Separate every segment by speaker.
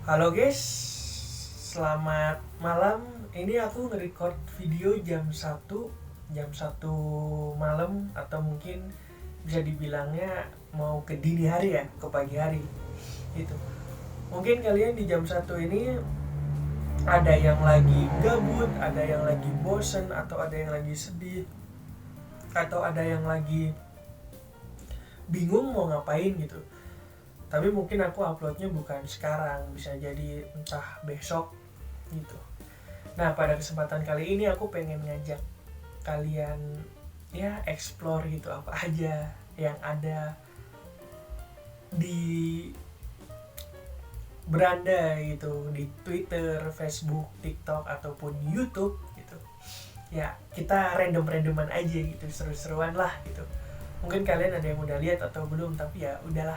Speaker 1: Halo guys, selamat malam. Ini aku nge-record video jam satu malam, atau mungkin bisa dibilangnya mau ke dini hari ya, ke pagi hari. Gitu. Mungkin kalian di jam 1 ini ada yang lagi gabut, ada yang lagi bosen, atau ada yang lagi sedih, atau ada yang lagi bingung mau ngapain gitu. Tapi mungkin aku uploadnya bukan sekarang, bisa jadi entah besok gitu. Nah, pada kesempatan kali ini aku pengen ngajak kalian ya explore gitu, apa aja yang ada di beranda gitu, di Twitter, Facebook, TikTok ataupun YouTube gitu. Ya, kita random-randoman aja gitu, seru-seruan lah gitu. Mungkin kalian ada yang udah lihat atau belum, tapi ya udahlah,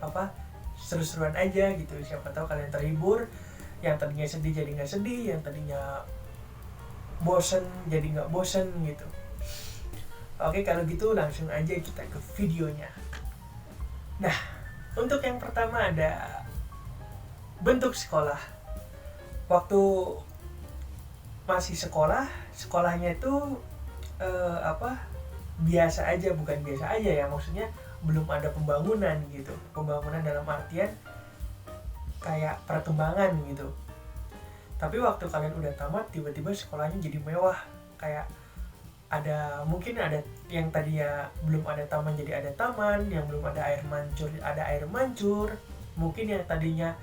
Speaker 1: apa, seru-seruan aja gitu. Siapa tahu kalian terhibur, yang tadinya sedih jadi nggak sedih, yang tadinya bosen jadi nggak bosen gitu. Oke, kalau gitu langsung aja kita ke videonya. Nah, untuk yang pertama ada bentuk sekolah. Waktu masih sekolahnya itu apa, biasa aja, bukan biasa aja ya, maksudnya belum ada pembangunan gitu. Pembangunan dalam artian kayak perkembangan gitu. Tapi waktu kalian udah tamat, tiba-tiba sekolahnya jadi mewah. Kayak mungkin ada yang tadinya belum ada taman jadi ada taman, yang belum ada air mancur ada air mancur, mungkin yang tadinya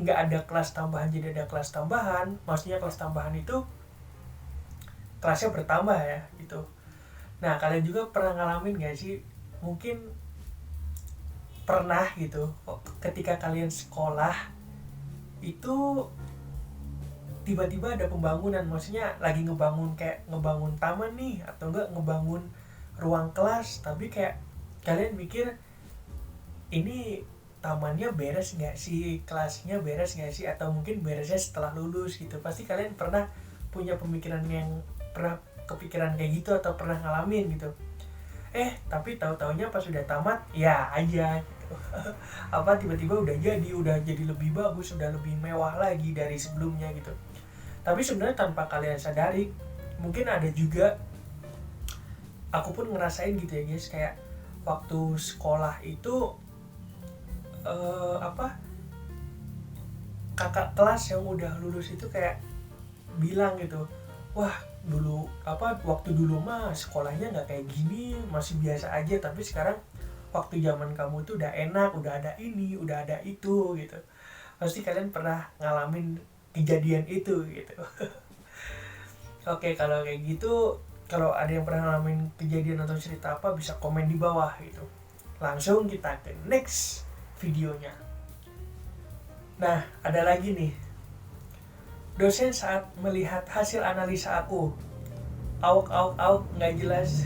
Speaker 1: nggak ada kelas tambahan jadi ada kelas tambahan. Maksudnya kelas tambahan itu kelasnya bertambah ya gitu. Nah, kalian juga pernah ngalamin gak sih, mungkin pernah gitu, ketika kalian sekolah itu tiba-tiba ada pembangunan, maksudnya lagi ngebangun, kayak ngebangun taman nih, atau enggak ngebangun ruang kelas, tapi kayak kalian mikir, ini tamannya beres nggak sih, kelasnya beres nggak sih, atau mungkin beresnya setelah lulus gitu. Pasti kalian pernah punya pemikiran yang pernah kepikiran kayak gitu, atau pernah ngalamin gitu. Tapi tahu-taunya pas sudah tamat ya aja gitu. Apa, tiba-tiba udah jadi lebih bagus, udah lebih mewah lagi dari sebelumnya gitu. Tapi sebenarnya tanpa kalian sadari, mungkin ada juga, aku pun ngerasain gitu ya guys, kayak waktu sekolah itu apa, kakak kelas yang udah lulus itu kayak bilang gitu, wah, waktu dulu mah sekolahnya nggak kayak gini, masih biasa aja, tapi sekarang waktu zaman kamu tuh udah enak, udah ada ini, udah ada itu gitu. Pasti kalian pernah ngalamin kejadian itu gitu. Oke, kalau kayak gitu, kalau ada yang pernah ngalamin kejadian atau cerita apa, bisa komen di bawah gitu. Langsung kita ke next videonya. Nah, ada lagi nih. Dosen saat melihat hasil analisa aku, auk nggak jelas.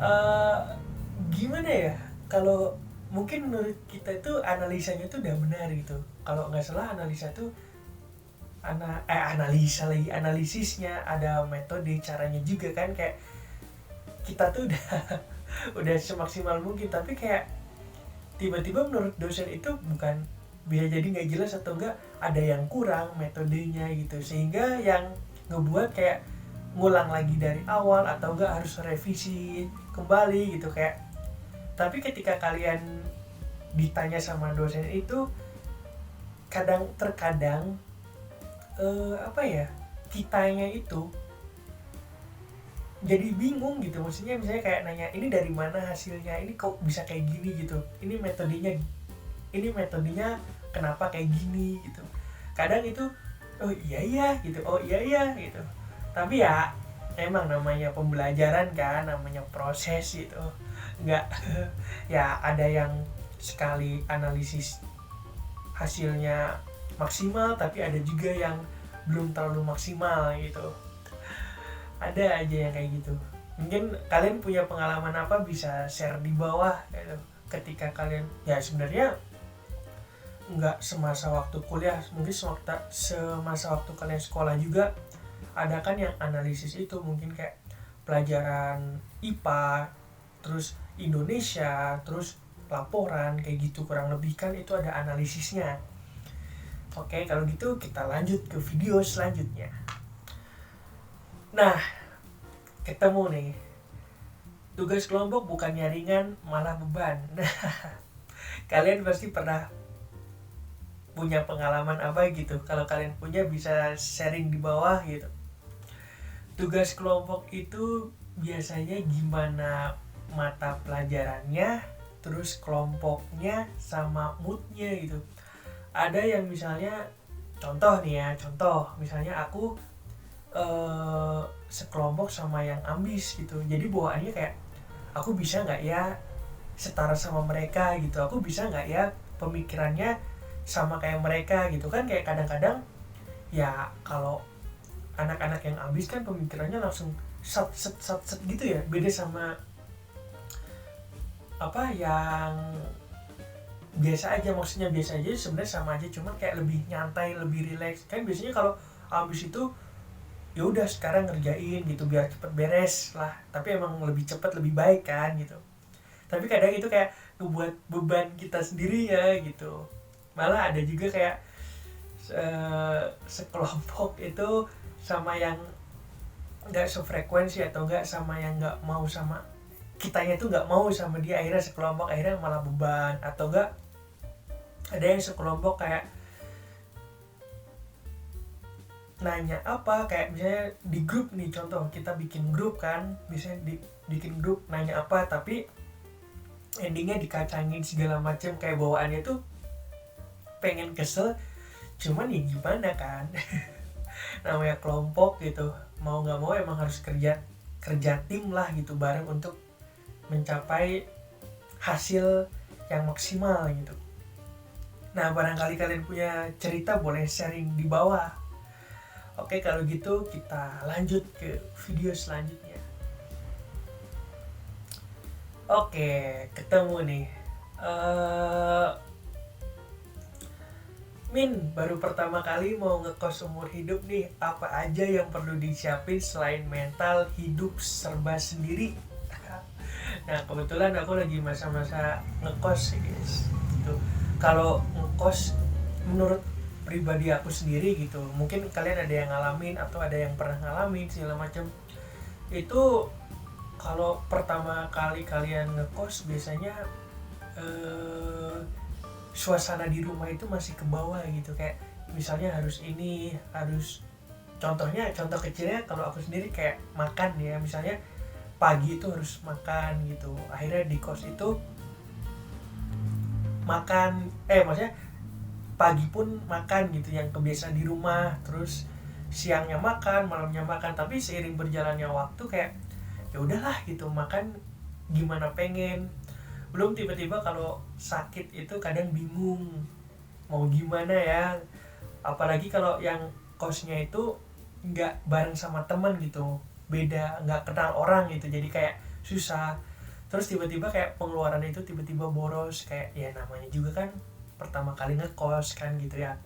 Speaker 1: Eh, Gimana ya? Kalau mungkin menurut kita itu analisanya itu udah benar gitu. Kalau nggak salah analisa itu analisa lagi, analisisnya ada metode caranya juga kan, kayak kita tuh udah udah semaksimal mungkin, tapi kayak tiba-tiba menurut dosen itu bukan, bisa jadi nggak jelas, atau enggak ada yang kurang metodenya gitu, sehingga yang ngebuat kayak ngulang lagi dari awal, atau enggak harus revisi kembali gitu. Kayak, tapi ketika kalian ditanya sama dosen itu, terkadang apa ya, kitanya itu jadi bingung gitu. Maksudnya misalnya kayak nanya, ini dari mana hasilnya, ini kok bisa kayak gini gitu, ini metodenya kenapa kayak gini gitu. Kadang itu, oh iya iya gitu, oh iya iya gitu. Tapi ya emang namanya pembelajaran kan, namanya proses gitu. Nggak ya, ada yang sekali analisis hasilnya maksimal, tapi ada juga yang belum terlalu maksimal gitu. Ada aja yang kayak gitu. Mungkin kalian punya pengalaman apa, bisa share di bawah gitu. Ketika kalian, ya sebenarnya nggak semasa waktu kuliah, mungkin semasa waktu kalian sekolah juga ada kan yang analisis itu, mungkin kayak pelajaran IPA, terus Indonesia, terus laporan kayak gitu, kurang lebih kan itu ada analisisnya. Oke, kalau gitu kita lanjut ke video selanjutnya. Nah, ketemu nih. Tugas kelompok bukannya ringan, malah beban. Kalian pasti pernah punya pengalaman apa gitu. Kalau kalian punya bisa sharing di bawah gitu. Tugas kelompok itu biasanya gimana mata pelajarannya, terus kelompoknya sama moodnya gitu. Ada yang misalnya contoh misalnya aku sekelompok sama yang ambis gitu, jadi bawaannya kayak aku bisa nggak ya setara sama mereka gitu, aku bisa nggak ya pemikirannya sama kayak mereka gitu kan. Kayak kadang-kadang ya kalau anak-anak yang ambis kan pemikirannya langsung sat gitu ya, beda sama apa yang biasa aja. Maksudnya biasa aja sebenarnya sama aja, cuman kayak lebih nyantai, lebih rileks kan. Biasanya kalau ambis itu ya udah sekarang ngerjain gitu biar cepet beres lah, tapi emang lebih cepet lebih baik kan gitu. Tapi kadang itu kayak ngebuat beban kita sendiri ya gitu. Malah ada juga kayak sekelompok itu sama yang nggak sefrekuensi atau nggak sama yang nggak mau sama kitanya, tuh nggak mau sama dia, akhirnya sekelompok akhirnya malah beban. Atau enggak ada yang sekelompok kayak nanya apa, kayak misalnya di grup nih, contoh kita bikin grup kan, misalnya bikin grup nanya apa, tapi endingnya dikacangin segala macam, kayak bawaannya tuh pengen kesel, cuman ya gimana kan. Namanya kelompok gitu, mau nggak mau emang harus kerja tim lah gitu, bareng untuk mencapai hasil yang maksimal gitu. Nah, barangkali kalian punya cerita boleh sharing di bawah. Oke, kalau gitu kita lanjut ke video selanjutnya. Oke, ketemu nih. Min, baru pertama kali mau ngekos umur hidup nih. Apa aja yang perlu disiapin selain mental hidup serba sendiri? Nah, kebetulan aku lagi masa-masa ngekos sih guys. Gitu. Kalau ngekos menurut pribadi aku sendiri gitu, mungkin kalian ada yang ngalamin atau ada yang pernah ngalamin segala macam. Itu kalau pertama kali kalian ngekos biasanya suasana di rumah itu masih ke bawah gitu. Kayak misalnya contoh kecilnya kalau aku sendiri kayak makan ya, misalnya pagi itu harus makan gitu. Akhirnya di kos itu maksudnya pagi pun makan gitu yang kebiasaan di rumah, terus siangnya makan, malamnya makan. Tapi seiring berjalannya waktu kayak ya udahlah gitu, makan gimana pengen. Belum tiba-tiba kalau sakit itu kadang bingung mau gimana ya, apalagi kalau yang kosnya itu nggak bareng sama teman gitu, beda, nggak kenal orang gitu, jadi kayak susah. Terus tiba-tiba kayak pengeluaran itu tiba-tiba boros, kayak ya namanya juga kan pertama kali ngekos kan gitu ya,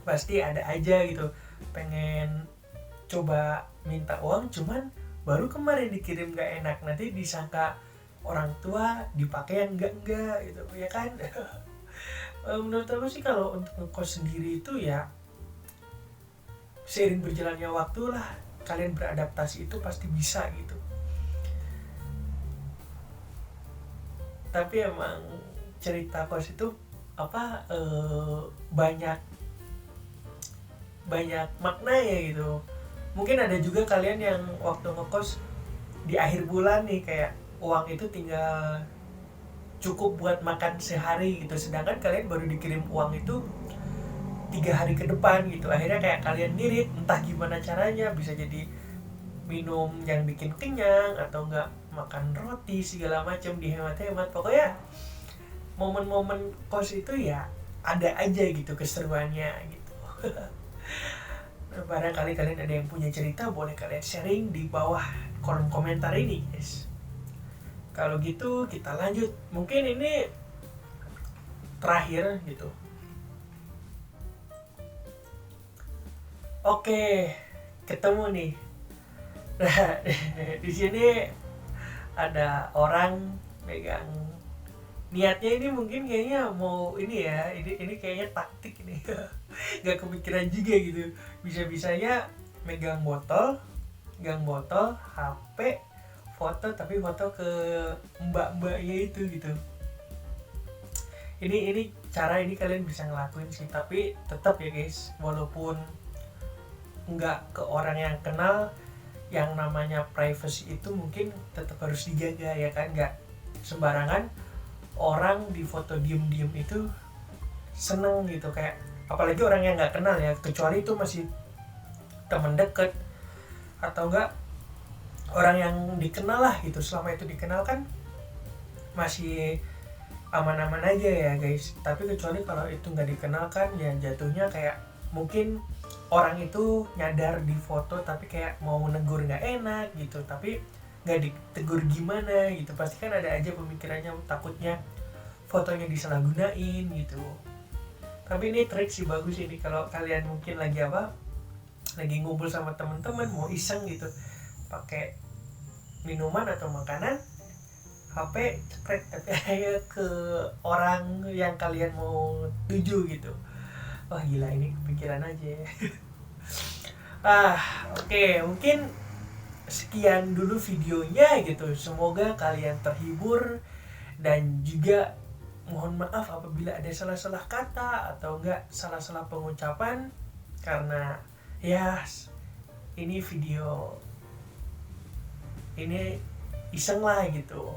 Speaker 1: pasti ada aja gitu pengen coba minta uang, cuman baru kemarin dikirim gak enak, nanti disangka orang tua dipakai yang enggak gitu ya kan. Menurut aku sih kalau untuk ngekos sendiri itu ya seiring berjalannya waktu lah kalian beradaptasi, itu pasti bisa gitu. Tapi emang cerita kos itu banyak makna ya gitu. Mungkin ada juga kalian yang waktu ngekos di akhir bulan nih, kayak uang itu tinggal cukup buat makan sehari gitu, sedangkan kalian baru dikirim uang itu 3 hari ke depan gitu. Akhirnya kayak kalian ngirit, entah gimana caranya, bisa jadi minum yang bikin kenyang atau enggak makan roti segala macam, dihemat-hemat. Pokoknya momen-momen kos itu ya ada aja gitu keseruannya gitu. Nah, barangkali kalian ada yang punya cerita, boleh kalian sharing di bawah kolom komentar ini guys. Kalau gitu kita lanjut, mungkin ini terakhir gitu. Oke, ketemu nih. Nah, di sini ada orang megang niatnya ini mungkin kayaknya mau ini ya, ini kayaknya taktik ini. Nggak kepikiran juga gitu, bisa-bisanya megang botol HP, foto, tapi foto ke mbak-mbaknya itu gitu. Ini cara ini kalian bisa ngelakuin sih, tapi tetap ya guys, walaupun nggak ke orang yang kenal, yang namanya privacy itu mungkin tetap harus dijaga ya kan. Nggak sembarangan orang di foto diem-diem itu seneng gitu, kayak apalagi orang yang nggak kenal ya, kecuali itu masih teman deket atau enggak orang yang dikenal lah gitu. Selama itu dikenal kan masih aman-aman aja ya guys, tapi kecuali kalau itu nggak dikenal kan ya jatuhnya kayak mungkin orang itu nyadar di foto tapi kayak mau negur nggak enak gitu, tapi nggak ditegur gimana gitu. Pasti kan ada aja pemikirannya, takutnya fotonya disalahgunain gitu. Tapi ini trik sih, bagus ini kalau kalian mungkin lagi ngumpul sama teman-teman mau iseng gitu, pakai minuman atau makanan, HP cepret tapi kayak ke orang yang kalian mau tuju gitu. Wah gila, ini kepikiran aja ya. Oke, mungkin sekian dulu videonya gitu. Semoga kalian terhibur, dan juga mohon maaf apabila ada salah-salah kata atau enggak salah-salah pengucapan, karena ya ini video ini iseng lah gitu.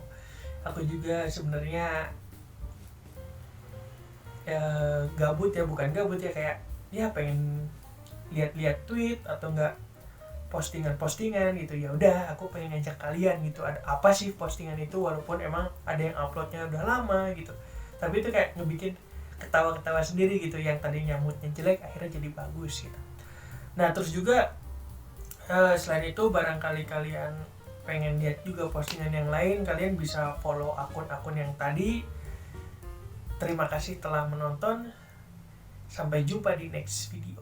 Speaker 1: Aku juga sebenarnya gabut ya, bukan gabut ya, kayak ya pengen lihat-lihat tweet atau enggak postingan-postingan gitu. Ya udah, aku pengen ngajak kalian gitu, ada apa sih postingan itu, walaupun emang ada yang uploadnya udah lama gitu, tapi itu kayak ngebikin ketawa-ketawa sendiri gitu, yang tadinya moodnya jelek akhirnya jadi bagus gitu. Nah terus juga selain itu, barangkali kalian pengen lihat juga postingan yang lain, kalian bisa follow akun-akun yang tadi. Terima kasih telah menonton, sampai jumpa di next video.